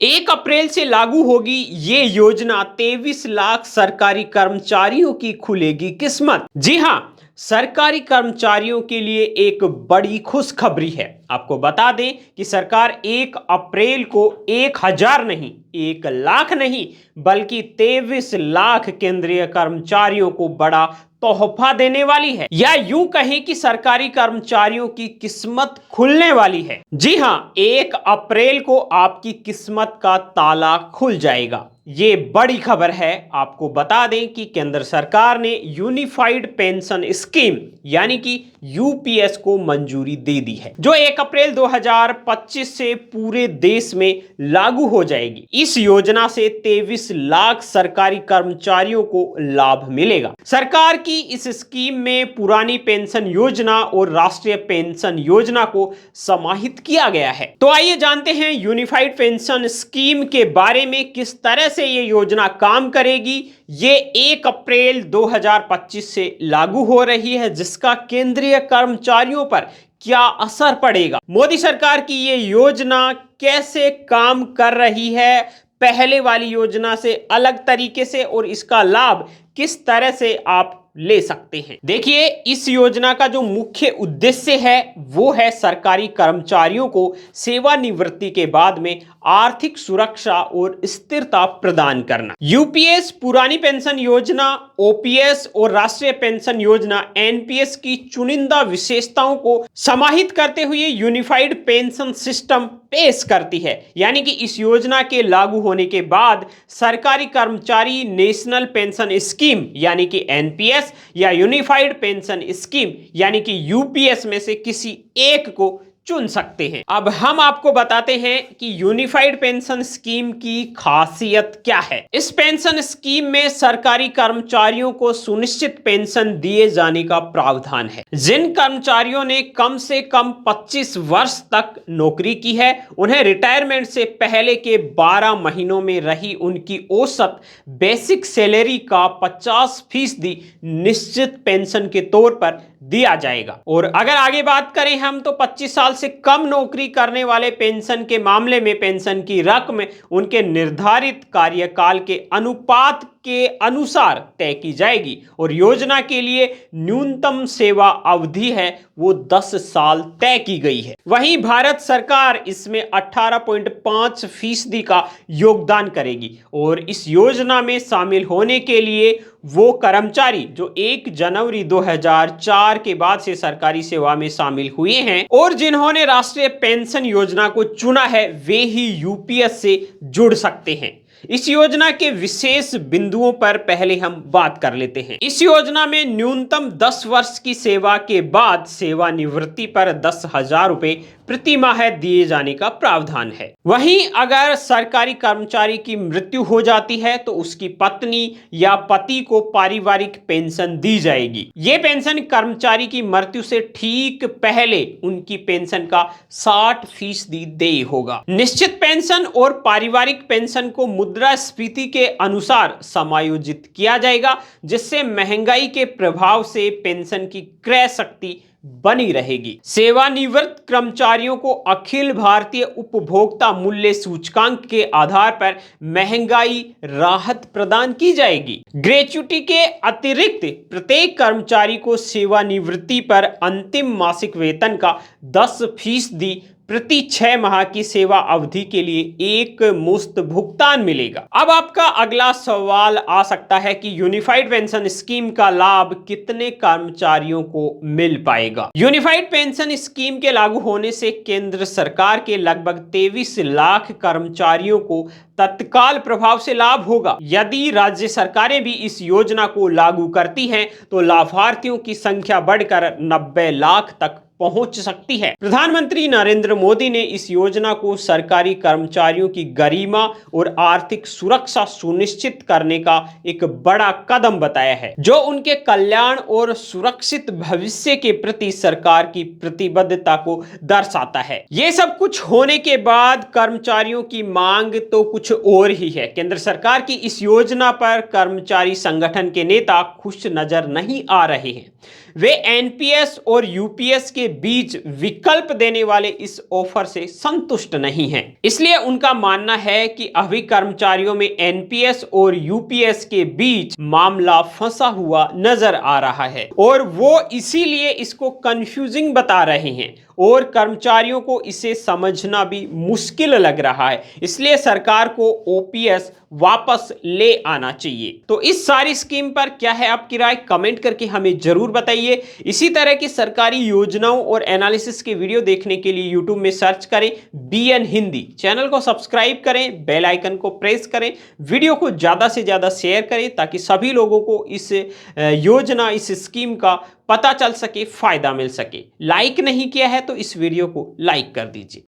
1 अप्रैल से लागू होगी ये योजना। 23 लाख सरकारी कर्मचारियों की खुलेगी किस्मत। जी हां, सरकारी कर्मचारियों के लिए एक बड़ी खुशखबरी है। आपको बता दें कि सरकार 1 अप्रैल को 1,000 नहीं, 1 लाख नहीं, बल्कि 23 लाख केंद्रीय कर्मचारियों को बड़ा तोहफा देने वाली है, या यूं कहें कि सरकारी कर्मचारियों की किस्मत खुलने वाली है। जी हां, 1 अप्रैल को आपकी किस्मत का ताला खुल जाएगा। ये बड़ी खबर है। आपको बता दें कि केंद्र सरकार ने यूनिफाइड पेंशन स्कीम यानी कि यूपीएस को मंजूरी दे दी है, जो 1 अप्रैल 2025 से पूरे देश में लागू हो जाएगी। इस योजना से 23 लाख सरकारी कर्मचारियों को लाभ मिलेगा। सरकार की इस स्कीम में पुरानी पेंशन योजना और राष्ट्रीय पेंशन योजना को समाहित किया गया है। तो आइए जानते हैं यूनिफाइड पेंशन स्कीम के बारे में, किस तरह से ये योजना काम करेगी। ये 1 अप्रैल 2025 से लागू हो रही है, जिसका केंद्रीय कर्मचारियों पर क्या असर पड़ेगा, मोदी सरकार की ये योजना कैसे काम कर रही है पहले वाली योजना से अलग तरीके से, और इसका लाभ किस तरह से आप ले सकते हैं। देखिए, इस योजना का जो मुख्य उद्देश्य है वो है सरकारी कर्मचारियों को सेवानिवृत्ति के बाद में आर्थिक सुरक्षा और स्थिरता प्रदान करना। यूपीएस पुरानी पेंशन योजना, ओपीएस और राष्ट्रीय पेंशन योजना एनपीएस की चुनिंदा विशेषताओं को समाहित करते हुए यूनिफाइड पेंशन सिस्टम पेश करती है। यानी कि इस योजना के लागू होने के बाद सरकारी कर्मचारी नेशनल पेंशन स्कीम यानी कि एनपीएस या यूनिफाइड पेंशन स्कीम यानी कि यूपीएस में से किसी एक को चुन सकते हैं। अब हम आपको बताते हैं कि यूनिफाइड पेंशन स्कीम की खासियत क्या है। इस पेंशन स्कीम में सरकारी कर्मचारियों को सुनिश्चित पेंशन दिए जाने का प्रावधान है। जिन कर्मचारियों ने कम से कम 25 वर्ष तक नौकरी की है, उन्हें रिटायरमेंट से पहले के 12 महीनों में रही उनकी औसत बेसिक सैलरी का 50% निश्चित पेंशन के तौर पर दिया जाएगा। और अगर आगे बात करें हम, तो 25 साल से कम नौकरी करने वाले पेंशन के मामले में पेंशन की रकम उनके निर्धारित कार्यकाल के अनुपात के अनुसार तय की जाएगी, और योजना के लिए न्यूनतम सेवा अवधि है वो 10 साल तय की गई है। वहीं भारत सरकार इसमें 18.5% का योगदान करेगी, और इस योजना में शामिल होने के लिए वो कर्मचारी जो 1 जनवरी 2004 के बाद से सरकारी सेवा में शामिल हुए हैं और जिन्होंने राष्ट्रीय पेंशन योजना को चुना है, वे ही यूपीएस से जुड़ सकते हैं। इस योजना के विशेष बिंदुओं पर पहले हम बात कर लेते हैं। इस योजना में न्यूनतम 10 वर्ष की सेवा के बाद सेवानिवृत्ति पर 10,000 रुपए प्रति माह दिए जाने का प्रावधान है। वहीं अगर सरकारी कर्मचारी की मृत्यु हो जाती है तो उसकी पत्नी या पति को पारिवारिक पेंशन दी जाएगी। ये पेंशन कर्मचारी की मृत्यु से ठीक पहले उनकी पेंशन का 60% देय होगा। निश्चित पेंशन और पारिवारिक पेंशन को मुद्रास्फीति के अनुसार समायोजित किया जाएगा, जिससे महंगाई के प्रभाव से पेंशन की क्रय शक्ति बनी रहेगी। सेवानिवृत्त कर्मचारियों को अखिल भारतीय उपभोक्ता मूल्य सूचकांक के आधार पर महंगाई राहत प्रदान की जाएगी। ग्रेच्युटी के अतिरिक्त प्रत्येक कर्मचारी को सेवानिवृत्ति पर अंतिम मासिक वेतन का 10% प्रति 6 माह की सेवा अवधि के लिए एक मुश्त भुगतान मिलेगा। अब आपका अगला सवाल आ सकता है कि यूनिफाइड पेंशन स्कीम का लाभ कितने कर्मचारियों को मिल पाएगा। यूनिफाइड पेंशन स्कीम के लागू होने से केंद्र सरकार के लगभग 23 लाख कर्मचारियों को तत्काल प्रभाव से लाभ होगा। यदि राज्य सरकारें भी इस योजना को लागू करती हैं तो लाभार्थियों की संख्या बढ़कर 90 लाख तक पहुंच सकती है। प्रधानमंत्री नरेंद्र मोदी ने इस योजना को सरकारी कर्मचारियों की गरिमा और आर्थिक सुरक्षा सुनिश्चित करने का एक बड़ा कदम बताया है, जो उनके कल्याण और सुरक्षित भविष्य के प्रति सरकार की प्रतिबद्धता को दर्शाता है। ये सब कुछ होने के बाद कर्मचारियों की मांग तो कुछ और ही है। केंद्र सरकार की इस योजना पर कर्मचारी संगठन के नेता खुश नजर नहीं आ रहे हैं। वे एनपीएस और यूपीएस के बीच विकल्प देने वाले इस ऑफर से संतुष्ट नहीं हैं। इसलिए उनका मानना है कि अभी कर्मचारियों में एनपीएस और यूपीएस के बीच मामला फंसा हुआ नजर आ रहा है और वो इसीलिए इसको कंफ्यूजिंग बता रहे हैं और कर्मचारियों को इसे समझना भी मुश्किल लग रहा है। इसलिए सरकार को ओपीएस वापस ले आना चाहिए। तो इस सारी स्कीम पर क्या है आपकी राय, कमेंट करके हमें जरूर बताइए। इसी तरह की सरकारी योजनाओं और एनालिसिस के वीडियो देखने के लिए यूट्यूब में सर्च करें बीएन हिंदी, चैनल को सब्सक्राइब करें, बेल आइकन को प्रेस करें, वीडियो को ज्यादा से ज्यादा शेयर करें ताकि सभी लोगों को इस योजना, इस स्कीम का पता चल सके, फायदा मिल सके। लाइक नहीं किया है तो इस वीडियो को लाइक कर दीजिए।